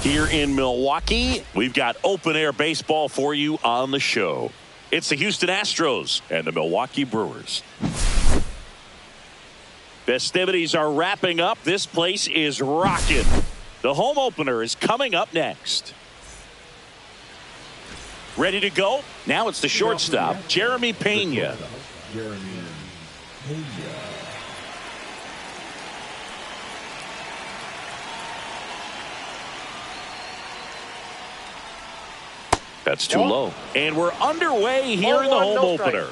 Here in Milwaukee, we've got open-air baseball for you on the show. It's the Houston Astros and the Milwaukee Brewers. Festivities are wrapping up. This place is rocking. The home opener is coming up next. Ready to go? Now it's the shortstop, Jeremy Pena. That's too low. And we're underway here in the home opener.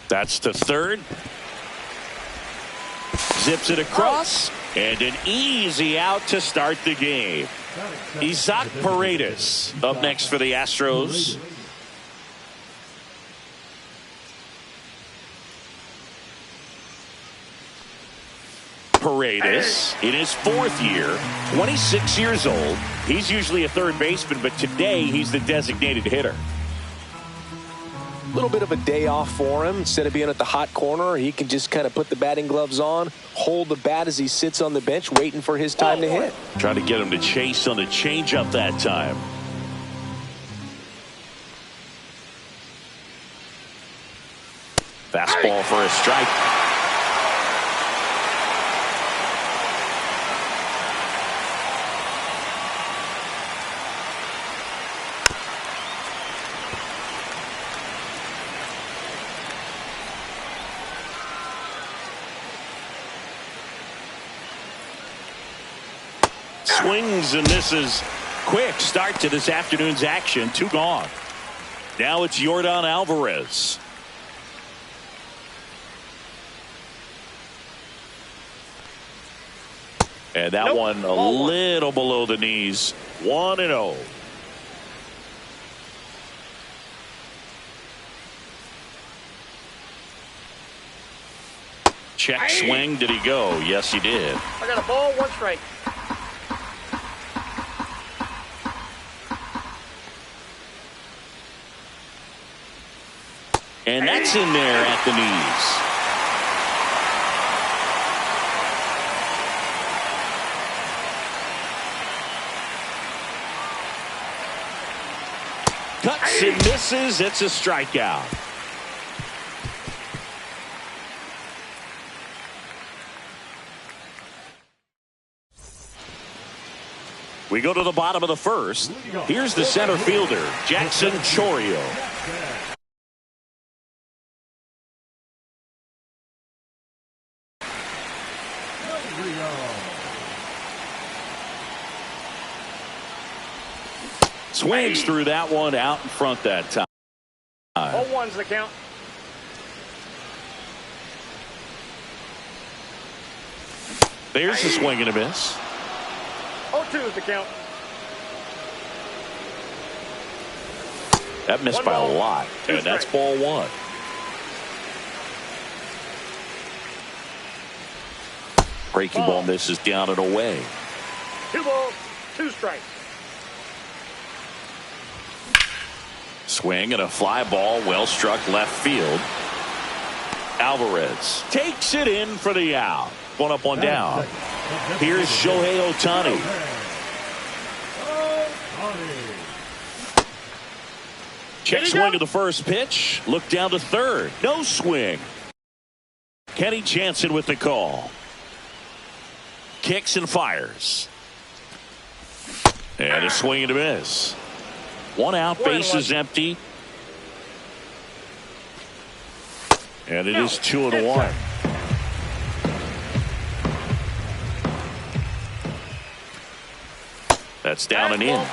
That's to third. Zips it across. And an easy out to start the game. Isaac Paredes up next for the Astros. Paredes in his fourth year, 26 years old. He's usually a third baseman, but today he's the designated hitter. A little bit of a day off for him. Instead of being at the hot corner, he can just kind of put the batting gloves on, hold the bat as he sits on the bench waiting for his time to hit. Trying to get him to chase on the changeup that time. Fastball for a strike. Swings and misses. Quick start to this afternoon's action. 2 gone. Now it's Yordan Alvarez. And that one a little below the knees. 1-0. Check swing. Did he go? Yes, he did. I got a ball, 1 strike. And that's in there at the knees. Cuts and misses. It's a strikeout. We go to the bottom of the first. Here's the center fielder, Jackson Chourio. Swings through that one out in front that time. 0-1's the count. There's a swing and a miss. 0-2's the count. That missed by a lot. And that's ball 1. Breaking ball misses down and away. 2 balls, 2 strikes. Swing and a fly ball, well struck left field. Alvarez takes it in for the out. 1 up, 1 down. Here's Shohei Ohtani. Check swing of the first pitch. Look down to third. No swing. Kenny Jansen with the call. Kicks and fires. And a swing and a miss. 1 out, base is empty. And it is 2-1. That's down and in.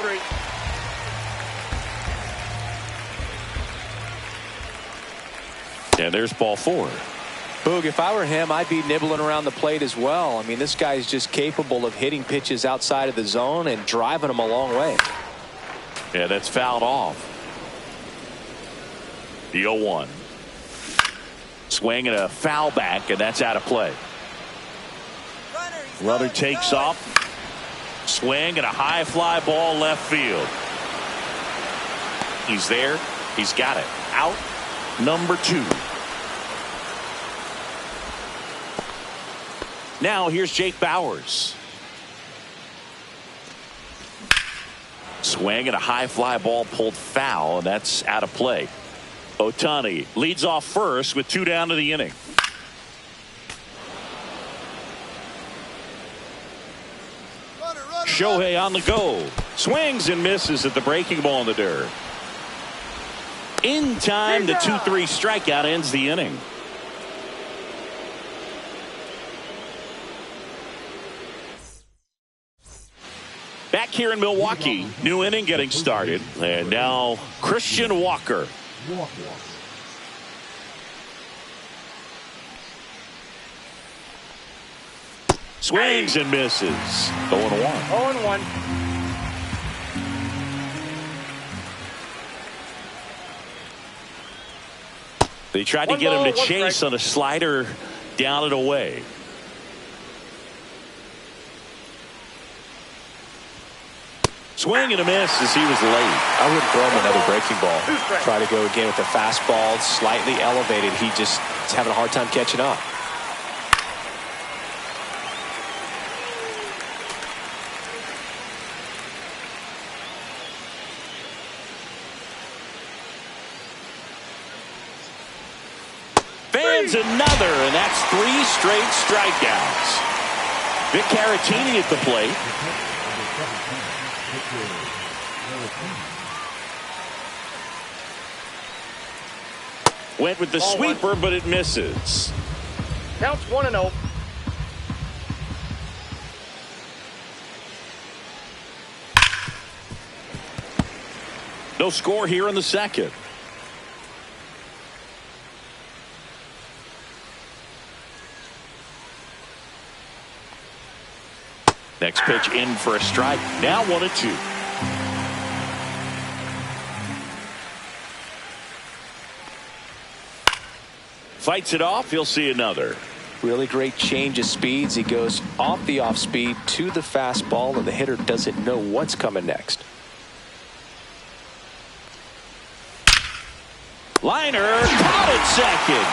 And there's ball 4. Boog, if I were him, I'd be nibbling around the plate as well. I mean, this guy's just capable of hitting pitches outside of the zone and driving them a long way. Yeah, that's fouled off. The 0-1. Swing and a foul back, and that's out of play. Runner takes off. Swing and a high fly ball left field. He's there. He's got it. Out number 2. Now here's Jake Bauers. Swing and a high fly ball pulled foul, and that's out of play. Ohtani leads off first with 2 down to the inning. Shohei on the go. Swings and misses at the breaking ball in the dirt. In time, the 2-3 strikeout ends the inning. Back here in Milwaukee, new inning getting started. And now Christian Walker. Swings and misses. 0-1. 0-1. They tried to get him to chase on a slider down and away. Swing and a miss as he was late. I wouldn't throw him another breaking ball. Try to go again with the fastball, slightly elevated. He just is having a hard time catching up. Fans another, and that's 3 straight strikeouts. Vic Caratini at the plate. Went with the sweeper, but it misses. Counts 1-0. No score here in the second. Next pitch in for a strike. Now 1-2. Fights it off. He'll see another. Really great change of speeds. He goes off the off speed to the fastball, and the hitter doesn't know what's coming next. Liner caught at second.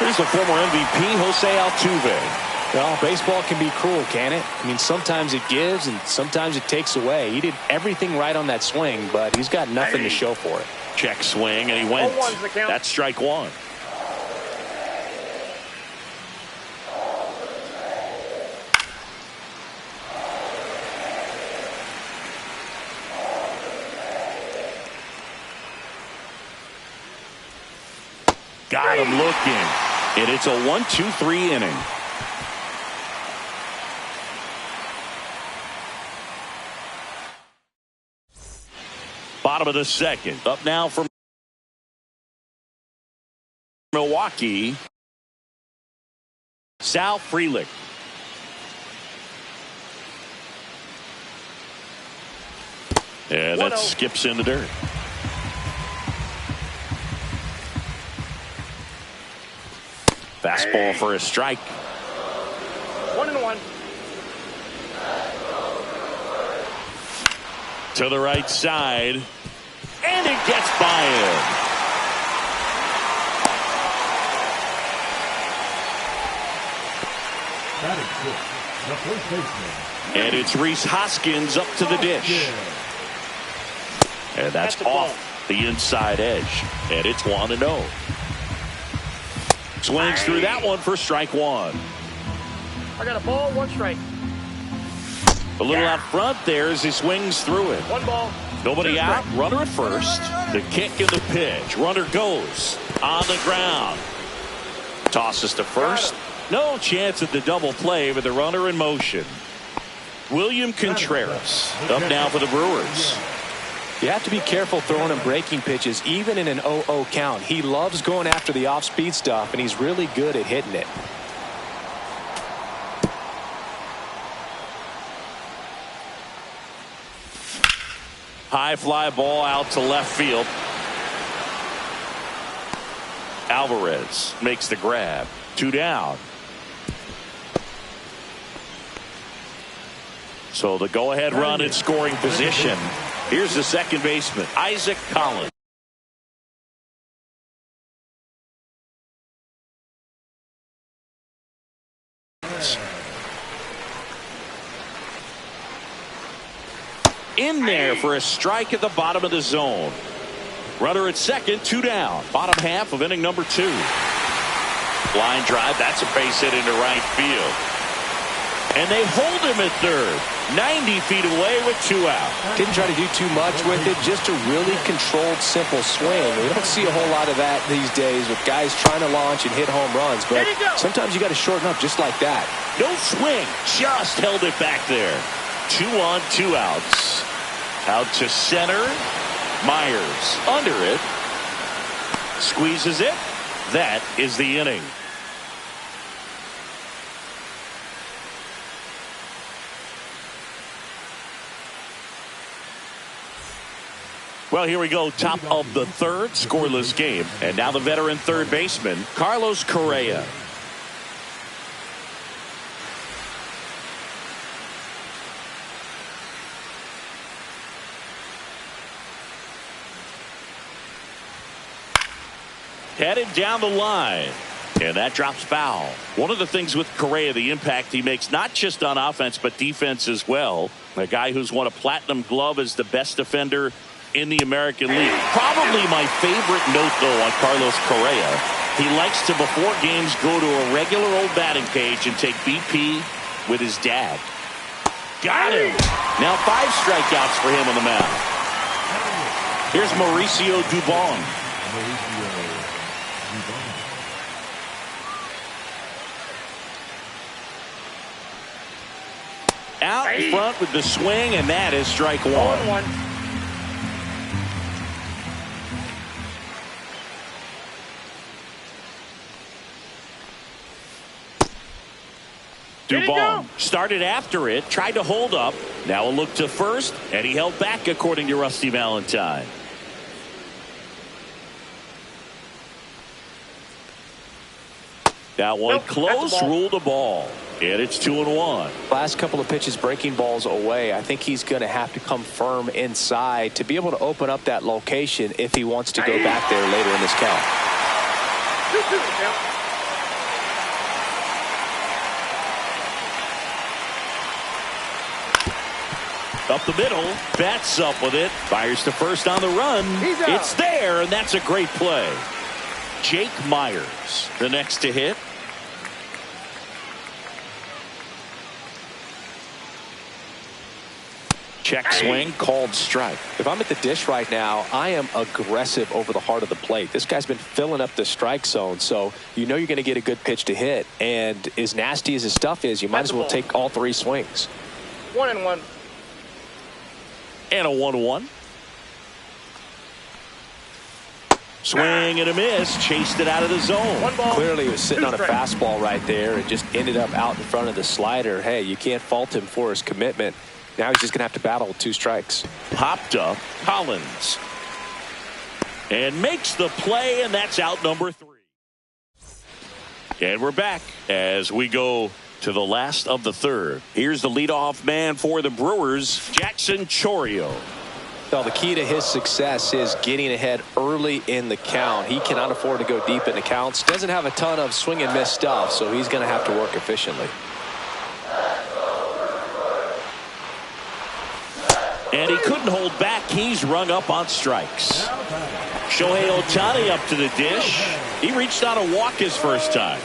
Here's the former MVP, Jose Altuve. Well, baseball can be cruel, can it? I mean, sometimes it gives and sometimes it takes away. He did everything right on that swing, but he's got nothing to show for it. Check swing, and he went. That's strike 1. Got him looking. And it's a 1-2-3 inning. Bottom of the second. Up now for Milwaukee, Sal Frelick. And that skips in the dirt. Fastball for a strike. 1-1. To the right side. And it gets by him. And it's Rhys Hoskins up to the dish. And that's off the inside edge. And it's 1-0. Swings through that one for strike 1. I got a ball, 1 strike. A little out front there as he swings through it. 1 ball. Nobody out. Runner at first. The kick and the pitch. Runner goes on the ground. Tosses to first. No chance at the double play with the runner in motion. William Contreras up now for the Brewers. You have to be careful throwing him breaking pitches, even in an 0-0 count. He loves going after the off-speed stuff, and he's really good at hitting it. High fly ball out to left field. Alvarez makes the grab. 2 down. So the go-ahead run in scoring position. Here's the second baseman, Isaac Collins. In there for a strike at the bottom of the zone. Runner at second, 2 down. Bottom half of inning number 2. Line drive, that's a base hit into right field. And they hold him at third. 90 feet away with 2 out. Didn't try to do too much with it. Just a really controlled, simple swing. We don't see a whole lot of that these days with guys trying to launch and hit home runs. But sometimes you got to shorten up just like that. No swing. Just held it back there. 2 on, 2 outs. Out to center. Myers under it. Squeezes it. That is the inning. Well, here we go. Top of the third. Scoreless game. And now the veteran third baseman, Carlos Correa. Headed down the line. And that drops foul. One of the things with Correa, the impact he makes, not just on offense, but defense as well. A guy who's won a platinum glove as the best defender in the American League. Probably my favorite note, though, on Carlos Correa. He likes to, before games, go to a regular old batting cage and take BP with his dad. Got him. Now 5 strikeouts for him on the mound. Here's Mauricio Dubon. Out in front with the swing, and that is strike 1. 1-1. Dubon started after it, tried to hold up. Now a look to first, and he held back, according to Rusty Valentine. That one close, ruled a ball. And it's 2-1. Last couple of pitches breaking balls away. I think he's going to have to come firm inside to be able to open up that location if he wants to go back there later in this count. 2-2 count. Up the middle, bats up with it, fires to first on the run. It's there, and that's a great play. Jake Myers, the next to hit. Check swing, called strike. If I'm at the dish right now, I am aggressive over the heart of the plate. This guy's been filling up the strike zone, so you know you're going to get a good pitch to hit. And as nasty as his stuff is, you might as well take all 3 swings. 1-1. And a 1-1. Swing and a miss. Chased it out of the zone. 1 ball. Clearly he was sitting on a fastball right there and just ended up out in front of the slider. Hey, you can't fault him for his commitment. Now he's just going to have to battle with 2 strikes. Popped up. Collins. And makes the play, and that's out number 3. And we're back as we go to the last of the third. Here's the leadoff man for the Brewers, Jackson Chourio. Well, the key to his success is getting ahead early in the count. He cannot afford to go deep in the counts. Doesn't have a ton of swing and miss stuff, so he's going to have to work efficiently. And he couldn't hold back. He's rung up on strikes. Shohei Ohtani up to the dish. He reached out a walk his first time.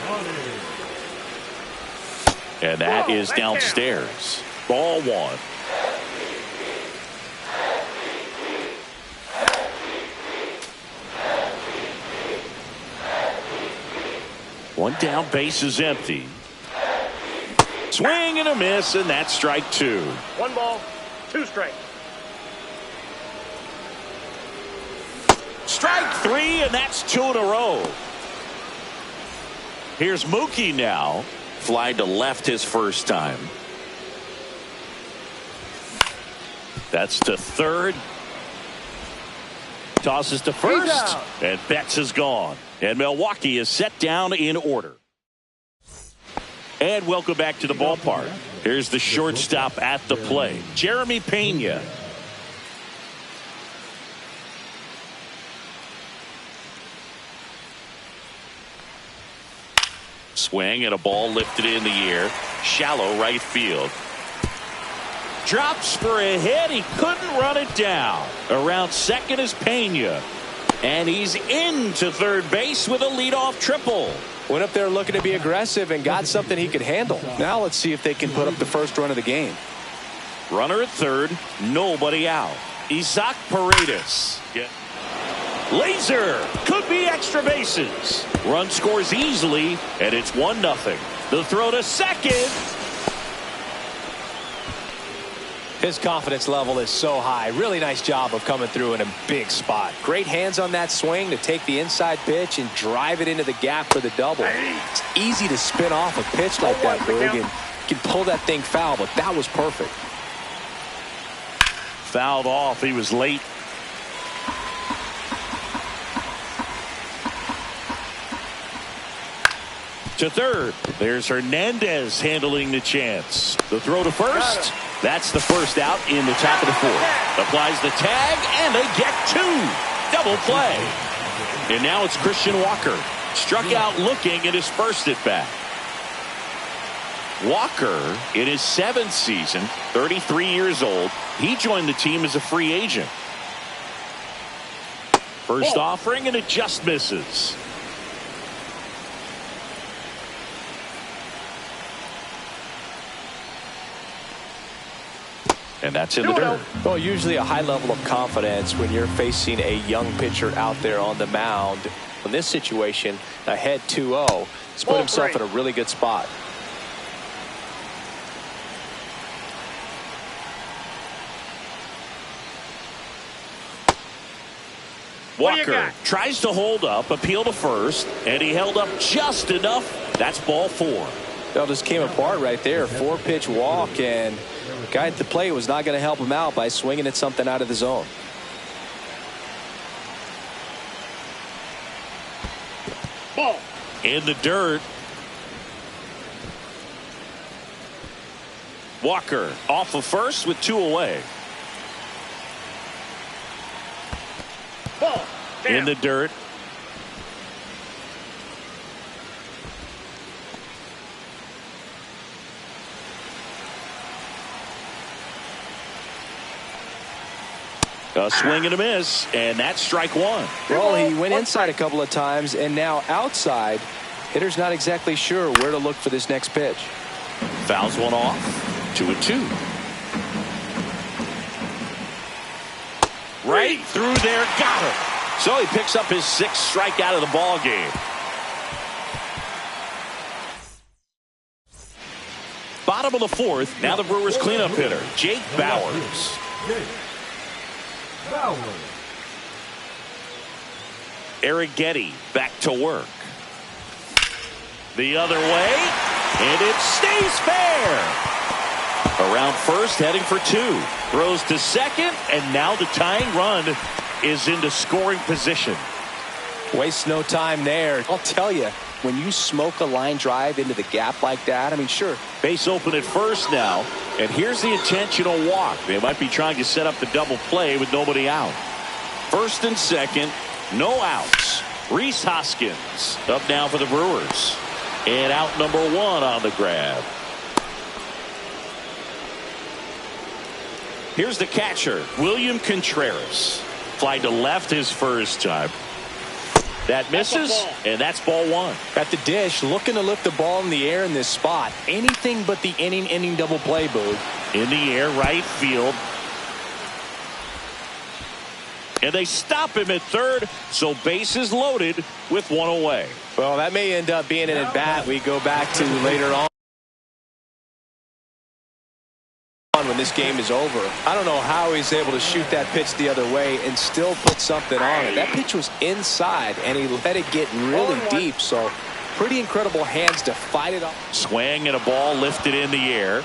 And that is downstairs. Ball 1. One down, base is empty. Swing and a miss, and that's strike 2. 1 ball, 2 strikes. Strike 3, and that's 2 in a row. Here's Mookie now. Fly to left his first time. That's to third. Tosses to first. And Betts is gone. And Milwaukee is set down in order. And welcome back to the ballpark. Here's the shortstop at the plate, Jeremy Pena. Swing and a ball lifted in the air. Shallow right field. drops for a hit. He couldn't run it down. Around second is Pena. And he's into third base with a leadoff triple. Went up there looking to be aggressive and got something he could handle. Now let's see if they can put up the first run of the game. Runner at third, nobody out. Isaac Paredes. Laser could be extra bases. Run scores easily, and it's 1-0. The throw to second. His confidence level is so high. Really nice job of coming through in a big spot. Great hands on that swing to take the inside pitch and drive it into the gap for the double. It's easy to spin off a pitch like that, Berg, and you can pull that thing foul, but that was perfect. Fouled off. He was late. To third. There's Hernandez handling the chance. The throw to first. That's the first out in the top of the fourth. Applies the tag, and they get two. Double play. And now it's Christian Walker. Struck out looking at his first at bat. Walker, in his 7th season, 33 years old, he joined the team as a free agent. First offering, and it just misses. And that's in the dirt. Well, usually a high level of confidence when you're facing a young pitcher out there on the mound. In this situation, ahead 2-0, he's put himself in a really good spot. Walker tries to hold up, appeal to first, and he held up just enough. That's ball 4. That just came apart right there. 4-pitch walk, and the guy at the plate was not going to help him out by swinging at something out of the zone. Ball. In the dirt. Walker off of first with 2 away. Ball. In the dirt. A swing and a miss, and that's strike 1. Well, he went inside a couple of times, and now outside. Hitter's not exactly sure where to look for this next pitch. Fouls one off. 2-2. Right through there, got him. So he picks up his 6th strikeout of the ball game. Bottom of the 4th. Now the Brewers cleanup hitter, Jake Bauers. Arrighetti back to work. The other way, and it stays fair. Around first, heading for 2. Throws to second, and now the tying run is into scoring position. Waste no time there. I'll tell you, when you smoke a line drive into the gap like that, I mean, sure. Base open at first now, and here's the intentional walk. They might be trying to set up the double play with nobody out. First and second, no outs. Rhys Hoskins up now for the Brewers. And out number 1 on the grab. Here's the catcher, William Contreras. Fly to left his first time. That misses, and that's ball 1. At the dish, looking to lift the ball in the air in this spot. Anything but the inning double play, Boog. In the air, right field. And they stop him at third, so bases loaded with 1 away. Well, that may end up being an at-bat we go back to later on when this game is over. I don't know how he's able to shoot that pitch the other way and still put something on it. That pitch was inside, and he let it get really deep, so pretty incredible hands to fight it off. Swing and a ball lifted in the air.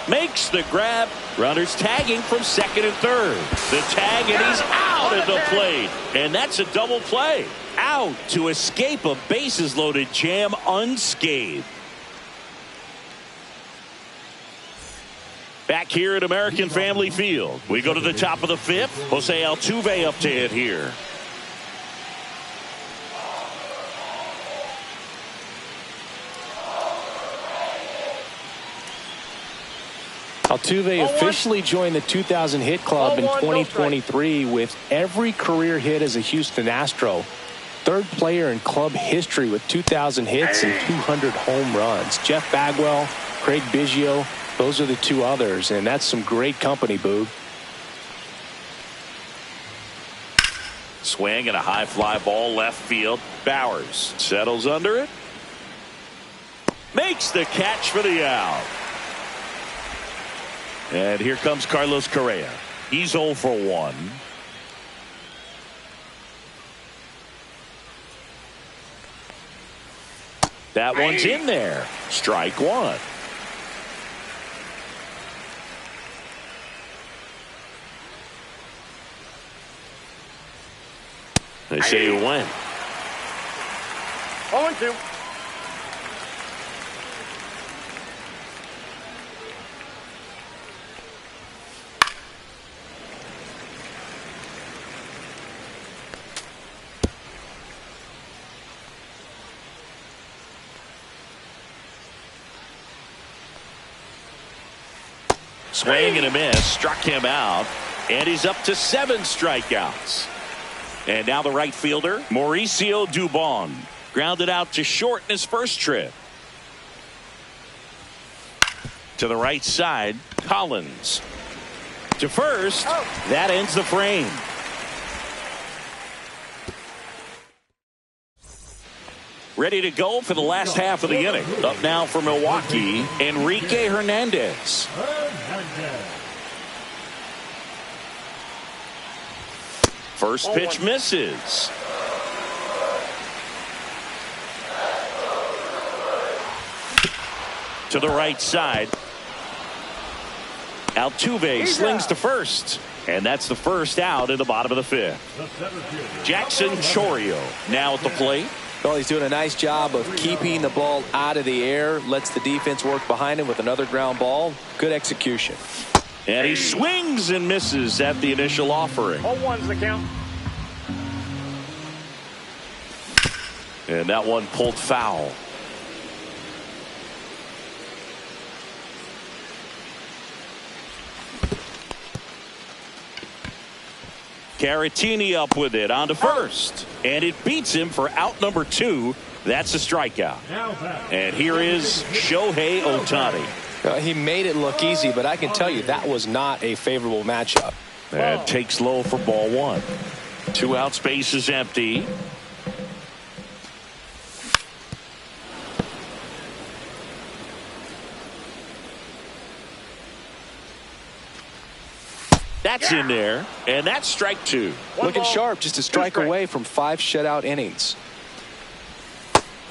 Makes the grab. Runners tagging from second and third. The tag, and he's out at the plate. And that's a double play. Out to escape a bases-loaded jam unscathed. Back here at American Family Field, we go to the top of the 5th. Jose Altuve up to hit here. Altuve officially joined the 2,000 hit club in 2023 with every career hit as a Houston Astro. Third player in club history with 2,000 hits and 200 home runs. Jeff Bagwell, Craig Biggio, those are the two others, and that's some great company, Boog. Swing and a high fly ball left field. Bowers settles under it. Makes the catch for the out. And here comes Carlos Correa. He's 0 for 1. That one's in there. Strike one. They say you win. 0-2. Swing and a miss. Struck him out. And he's up to 7 strikeouts. And now the right fielder, Mauricio Dubon. Grounded out to short in his first trip. To the right side, Collins. To first. That ends the frame. Ready to go for the last half of the inning. Up now for Milwaukee, Enrique Hernandez. First pitch misses. To the right side. Altuve slings to first. And that's the first out in the bottom of the 5th. Jackson Chourio now at the plate. Well, he's doing a nice job of keeping the ball out of the air. Lets the defense work behind him with another ground ball. Good execution. And he swings and misses at the initial offering. 0-1's the count. And that one pulled foul. Caratini up with it on to first. And it beats him for out number 2. That's a strikeout. And here is Shohei Ohtani. He made it look easy, but I can tell you that was not a favorable matchup. And takes low for ball 1. 2 outs, base is empty. That's in there, and that's strike 2. Looking sharp, just a strike away from 5 shutout innings.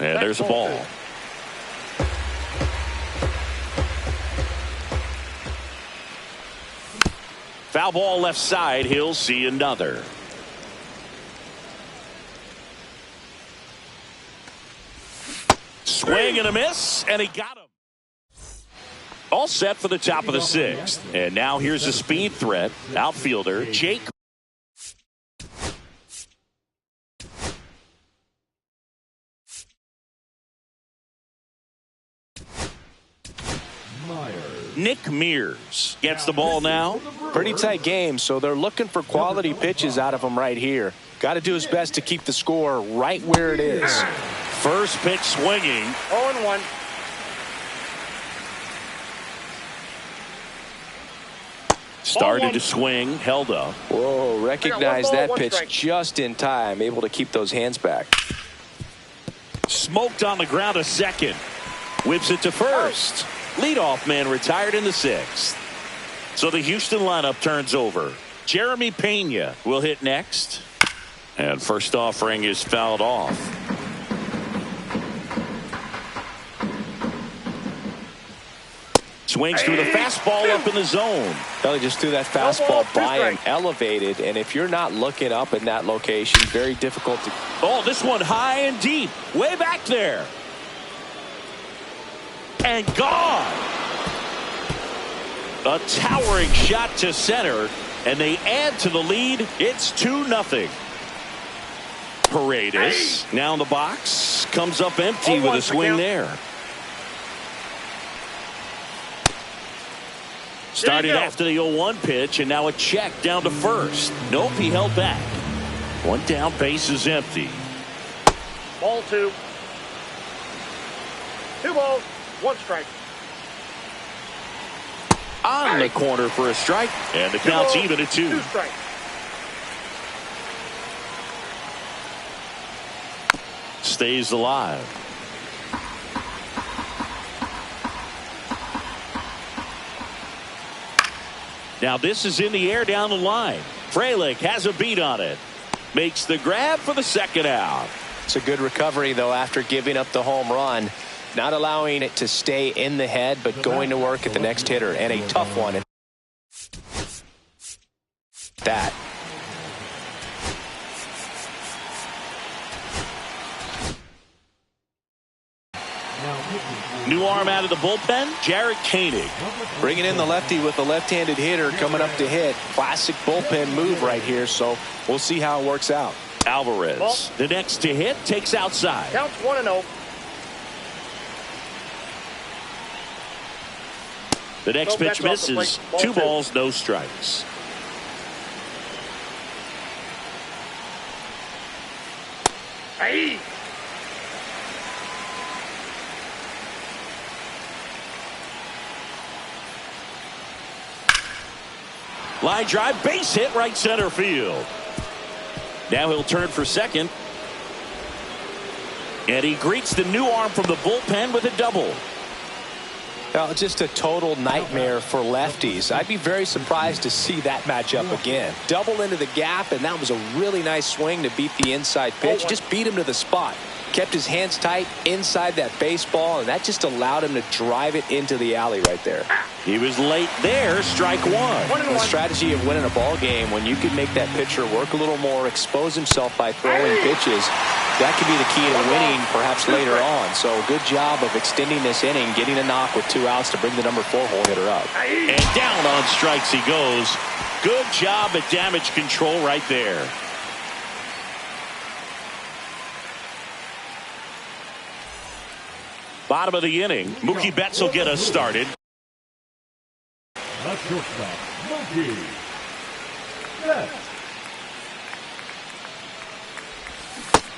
And there's a ball. Foul ball left side. He'll see another. Swing and a miss, and he got him. All set for the top of the 6th. And now here's a speed threat. Outfielder Jake. Nick Mears gets the ball now. Pretty tight game, so they're looking for quality pitches out of him right here. Got to do his best to keep the score right where it is. First pitch swinging. 0-1. Started to swing, held up. Whoa, recognize that pitch just in time, able to keep those hands back. Smoked on the ground to second. Whips it to first. Leadoff man retired in the 6th. So the Houston lineup turns over. Jeremy Pena will hit next. And first offering is fouled off. Swings through the fastball up in the zone. Well, he just threw that fastball by him, elevated, and if you're not looking up in that location, very difficult to. Oh, this one high and deep, way back there. And gone. A towering shot to center, and they add to the lead. It's 2-0. Paredes now in the box, comes up empty with a swing there. Started after the 0-1 pitch, and now a check down to first. Nope, he held back. One down, base is empty. Ball 2. 2 balls, 1 strike. On the corner for a strike, and the count's even at 2. 2 strikes. Stays alive. Now this is in the air down the line. Frelick has a beat on it. Makes the grab for the second out. It's a good recovery, though, after giving up the home run. Not allowing it to stay in the head, but going to work at the next hitter. And a tough one. That. New arm out of the bullpen, Jarrett Koenig. Bringing in the lefty with the left-handed hitter coming up to hit. Classic bullpen move right here, so we'll see how it works out. Alvarez, the next to hit, takes outside. Counts 1-0. The next pitch misses. Ball 2 2. balls, no strikes. Hey. Line drive, base hit, right center field. Now he'll turn for second. And he greets the new arm from the bullpen with a double. Well, just a total nightmare for lefties. I'd be very surprised to see that matchup again. Double into the gap, and that was a really nice swing to beat the inside pitch. Just beat him to the spot. Kept his hands tight inside that baseball, and that just allowed him to drive it into the alley right there. He was late there, strike 1. The strategy of winning a ball game, when you can make that pitcher work a little more, expose himself by throwing pitches, that could be the key to winning perhaps later on. So good job of extending this inning, getting a knock with 2 outs to bring the number 4 hole hitter up. And down on strikes he goes. Good job at damage control right there. Bottom of the inning, Mookie Betts will get us started. Mookie Betts.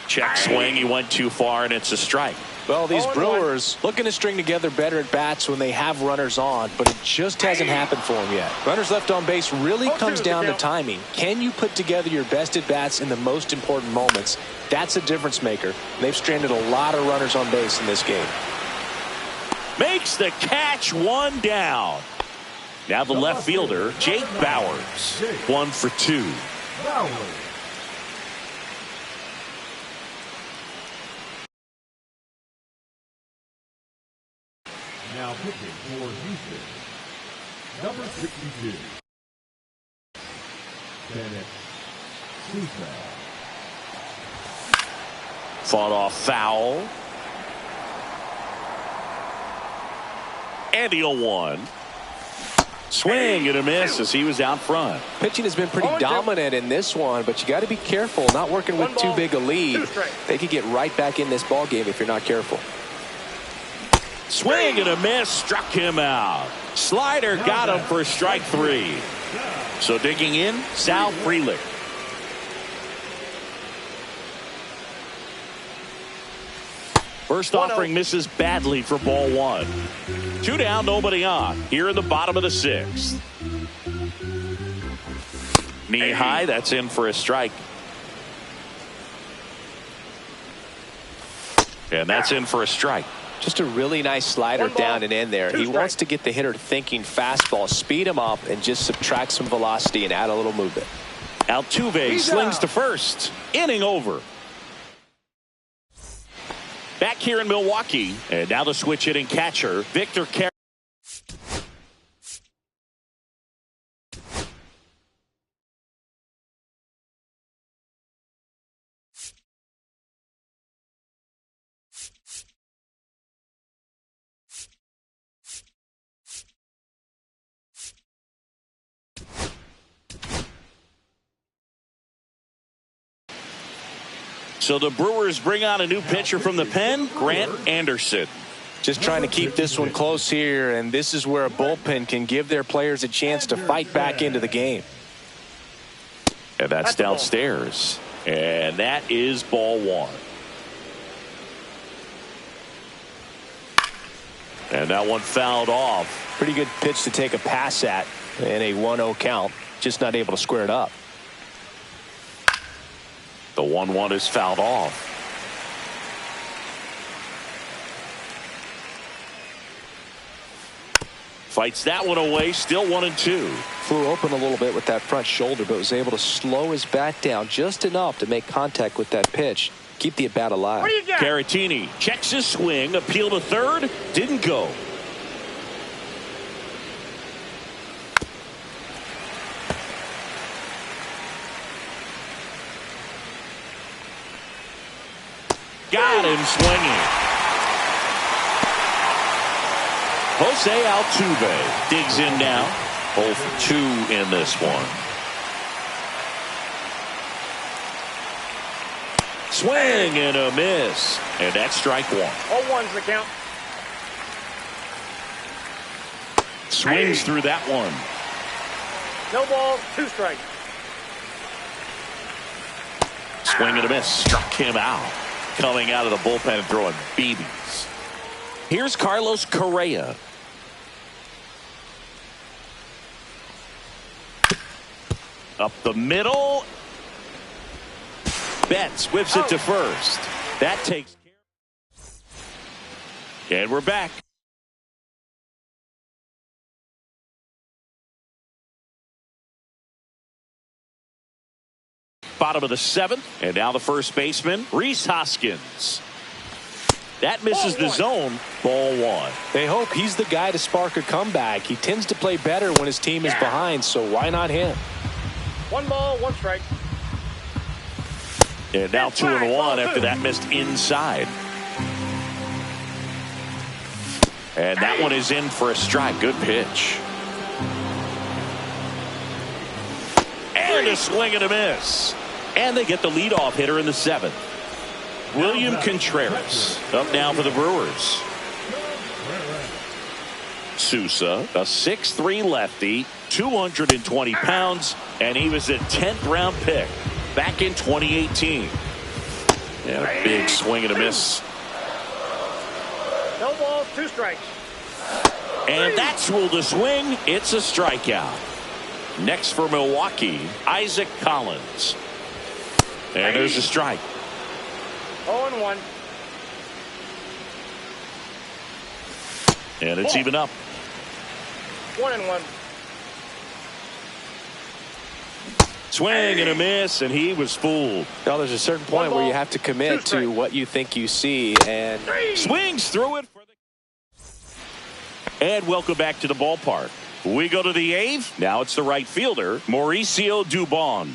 Check swing, he went too far, and it's a strike. Well, these Brewers looking to string together better at bats when they have runners on, but it just hasn't happened for them yet. Runners left on base really comes down to timing. Can you put together your best at bats in the most important moments? That's a difference maker. They've stranded a lot of runners on base in this game. Makes the catch, 1 down. Now the left fielder, Jake Bauers, 1 for 2. Bauers. Now pitching for Houston, number 62, Bennett Sousa. Fought off foul. And the 0-1. Swing and a miss as he was out front. Pitching has been pretty dominant in this one, but you got to be careful. Not working with too big a lead. They could get right back in this ball game if you're not careful. Swing and a miss, struck him out. Slider got him for strike 3. So digging in, Sal Frelick. First offering misses badly for ball 1. 2 down, nobody on. Here in the bottom of the 6th. Knee high, that's in for a strike. And that's in for a strike. Just a really nice slider down and in there. He wants to get the hitter thinking fastball, speed him up, and just subtract some velocity and add a little movement. Altuve slings to first. Inning over. Back here in Milwaukee, and now the switch hitting catcher, Victor Carr. So the Brewers bring on a new pitcher from the pen, Grant Anderson. Just trying to keep this one close here, and this is where a bullpen can give their players a chance to fight back into the game. And that's downstairs. And that is ball one. And that one fouled off. Pretty good pitch to take a pass at in a 1-0 count. Just not able to square it up. The 1-1 is fouled off. Fights that one away. Still 1-2. Flew open a little bit with that front shoulder, but was able to slow his bat down just enough to make contact with that pitch. Keep the at-bat alive. What do you got? Caratini checks his swing. Appeal to third. Didn't go. Got him swinging. Jose Altuve digs in now. 0 for 2 in this one. Swing and a miss. And that's strike one. 0-1's the count. Swings through that one. No balls, 2 strikes. Swing and a miss. Struck him out. Coming out of the bullpen and throwing BBs. Here's Carlos Correa. Up the middle. Betts whips it to first. That takes care. And we're back. Bottom of the 7th. And now the first baseman, Rhys Hoskins. That misses the zone. Ball 1. They hope he's the guy to spark a comeback. He tends to play better when his team is behind, so why not him? 1 ball, 1 strike. And now 2-1 after that missed inside. And that one is in for a strike. Good pitch. And a swing and a miss. And they get the leadoff hitter in the 7th. William Contreras up now for the Brewers. Sousa, a 6'3" lefty, 220 pounds, and he was a 10th round pick back in 2018. And a big swing and a miss. No balls, 2 strikes. And that's ruled a swing. It's a strikeout. Next for Milwaukee, Isaac Collins. And there's a strike. 0-1. And it's even up. 1-1. Swing and a miss, and he was fooled. Well, there's a certain point where you have to commit to what you think you see, and Swings through it. And welcome back to the ballpark. We go to the 8th. Now it's the right fielder, Mauricio Dubon.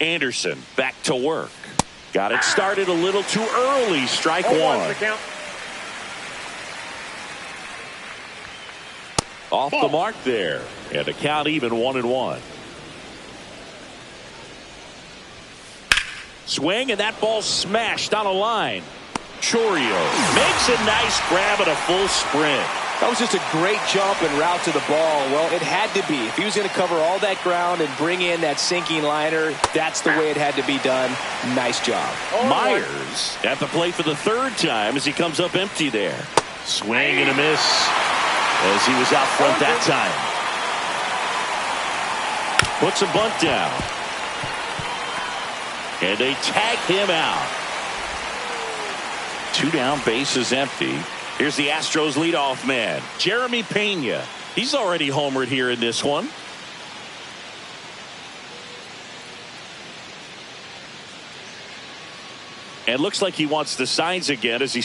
Anderson back to work. Got it started a little too early. Strike 1. The count. Off the mark there. And the count even 1-1. Swing, and that ball smashed on a line. Chorio makes a nice grab at a full sprint. that was just a great jump and route to the ball. Well, it had to be. If he was going to cover all that ground and bring in that sinking liner, that's the way it had to be done. Nice job. Myers at the plate for the 3rd time as he comes up empty there. Swing and a miss as he was out front that time. Puts a bunt down. And they tag him out. 2 down, bases empty. Here's the Astros leadoff man, Jeremy Pena. He's already homered here in this one. And looks like he wants the signs again as he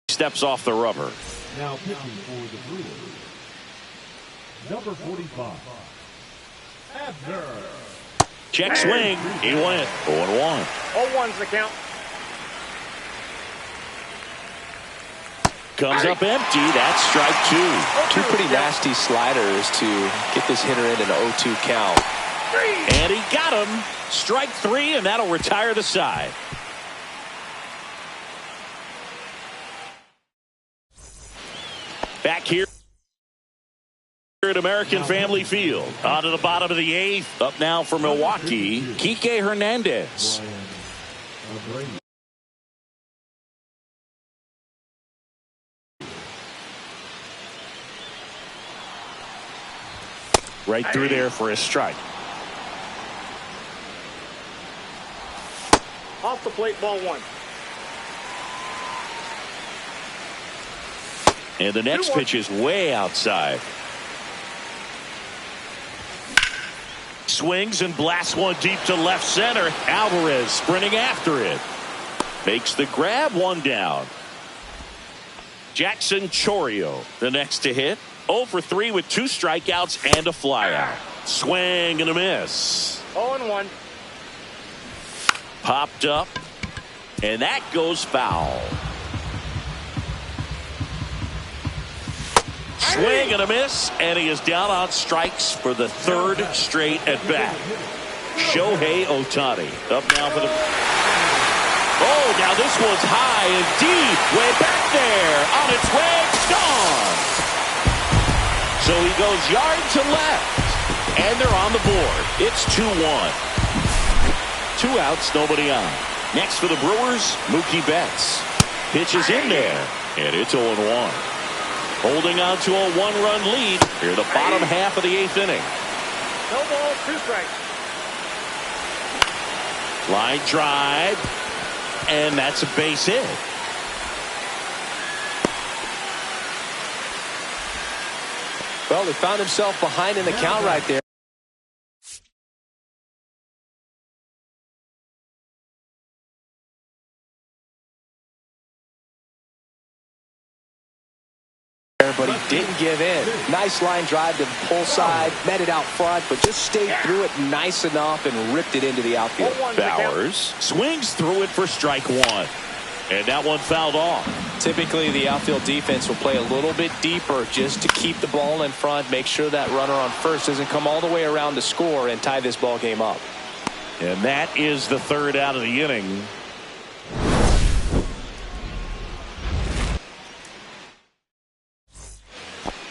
steps off the rubber. Now pitching for the Brewers, number 45, Abner. Check swing. He went 0-1. 0-1's the count. comes up empty. That's strike two. Two pretty nasty sliders to get this hitter in an 0-2 count. And he got him. Strike three, and that'll retire the side. Back here at American Family Field. On to the bottom of the eighth. Up now for Milwaukee, Kike Hernandez. Right through there for a strike. Off the plate, ball one. And the next pitch is way outside. Swings and blasts one deep to left center. Alvarez sprinting after it. Makes the grab, one down. Jackson Chourio, the next to hit. 0 for 3 with 2 strikeouts and a flyout. Swing and a miss. 0-1. Popped up. And that goes foul. Swing and a miss, and he is down on strikes for the third straight at bat. Shohei Ohtani up now for the... Oh, now this one's high and deep, way back there, on its way, it's gone. So he goes yard to left, and they're on the board. It's 2-1. 2 outs, nobody on. Next for the Brewers, Mookie Betts. Pitches in there, and it's 0-1. Holding on to a 1-run lead here the bottom half of the 8th inning. No ball, 2 strikes. Line drive, and that's a base hit. Well, he found himself behind in the count right there. But he didn't give in. Nice line drive to the pull side, met it out front, but just stayed through it nice enough and ripped it into the outfield. Bowers swings through it for strike one. And that one fouled off. Typically, the outfield defense will play a little bit deeper just to keep the ball in front, make sure that runner on first doesn't come all the way around to score and tie this ball game up. And that is the third out of the inning.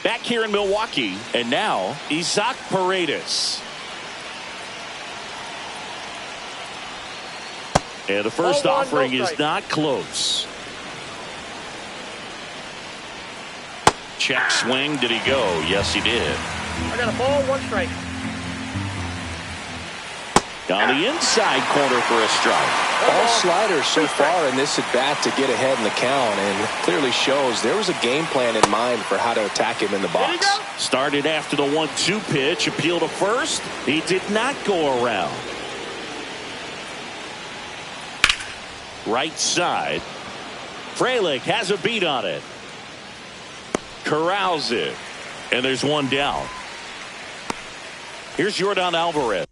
Back here in Milwaukee, and now Isaac Paredes. And the first offering is not close. Check swing. Did he go? Yes, he did. I got a ball, 1 strike. Down the inside corner for a strike. All sliders so far in this at bat to get ahead in the count, and clearly shows there was a game plan in mind for how to attack him in the box. Started after the 1-2 pitch, appeal to first. He did not go around. Right side. Frelick has a beat on it. Corrals it. And there's one down. Here's Yordan Alvarez.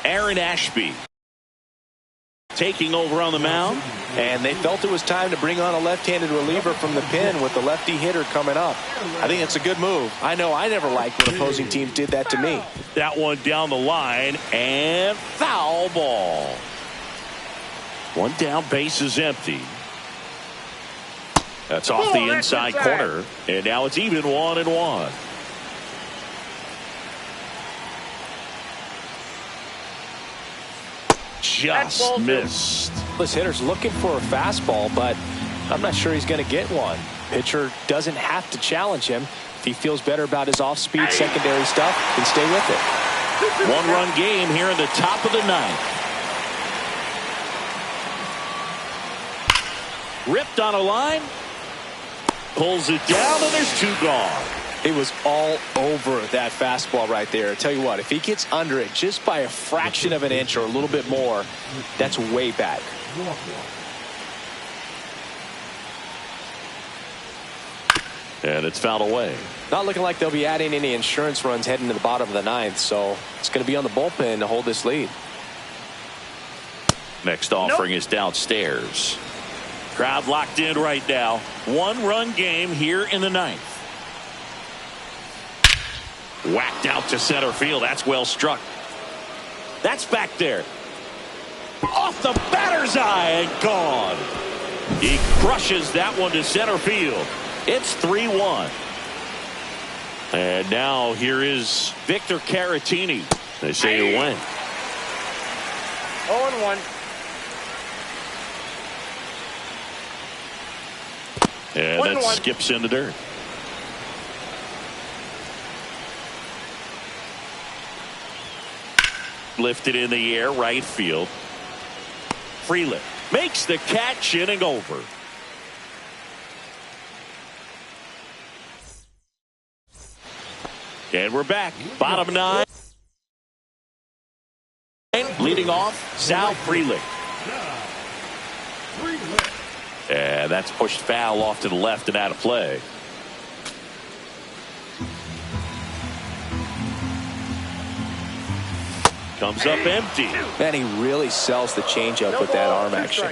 Aaron Ashby taking over on the mound, and they felt it was time to bring on a left-handed reliever from the pen with the lefty hitter coming up. I think it's a good move. I know I never liked when opposing teams did that to me. That one down the line, and foul ball. One down, base is empty. That's off the inside corner, and now it's even 1-1. Just missed. This hitter's looking for a fastball, but I'm not sure he's going to get one. Pitcher doesn't have to challenge him. If he feels better about his off-speed secondary stuff, then stay with it. 1-run game here in the top of the 9th. Ripped on a line. Pulls it down, and there's 2 gone. It was all over that fastball right there. I tell you what, if he gets under it just by a fraction of an inch or a little bit more, that's way back. And it's fouled away. Not looking like they'll be adding any insurance runs heading to the bottom of the 9th, so it's going to be on the bullpen to hold this lead. Next offering is downstairs. Crowd locked in right now. 1-run game here in the 9th. Whacked out to center field. That's well struck. That's back there. Off the batter's eye and gone. He crushes that one to center field. It's 3-1. And now here is Victor Caratini. They say he went. 0-1. And that 1-1. skips in the dirt. Lifted in the air, right field. Freeland makes the catch, inning over. And we're back. Bottom 9. Leading off, Sal Freeland. And that's pushed foul off to the left and out of play. Comes up empty. Man, he really sells the changeup with that arm action.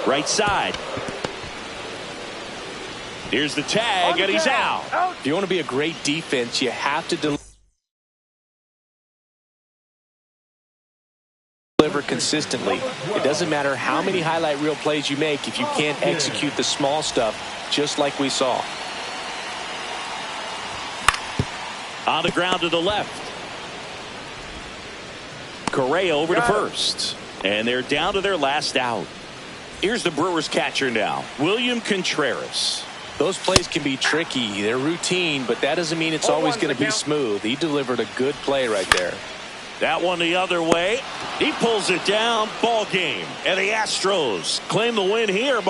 Right side. Here's the tag, and he's out. If you want to be a great defense, you have to deliver consistently. It doesn't matter how many highlight reel plays you make if you can't execute the small stuff, just like we saw. On the ground to the left. Correa over to first. And they're down to their last out. Here's the Brewers catcher now, William Contreras. Those plays can be tricky. They're routine, but that doesn't mean it's always going to be smooth. He delivered a good play right there. That one the other way. He pulls it down. Ball game. And the Astros claim the win here.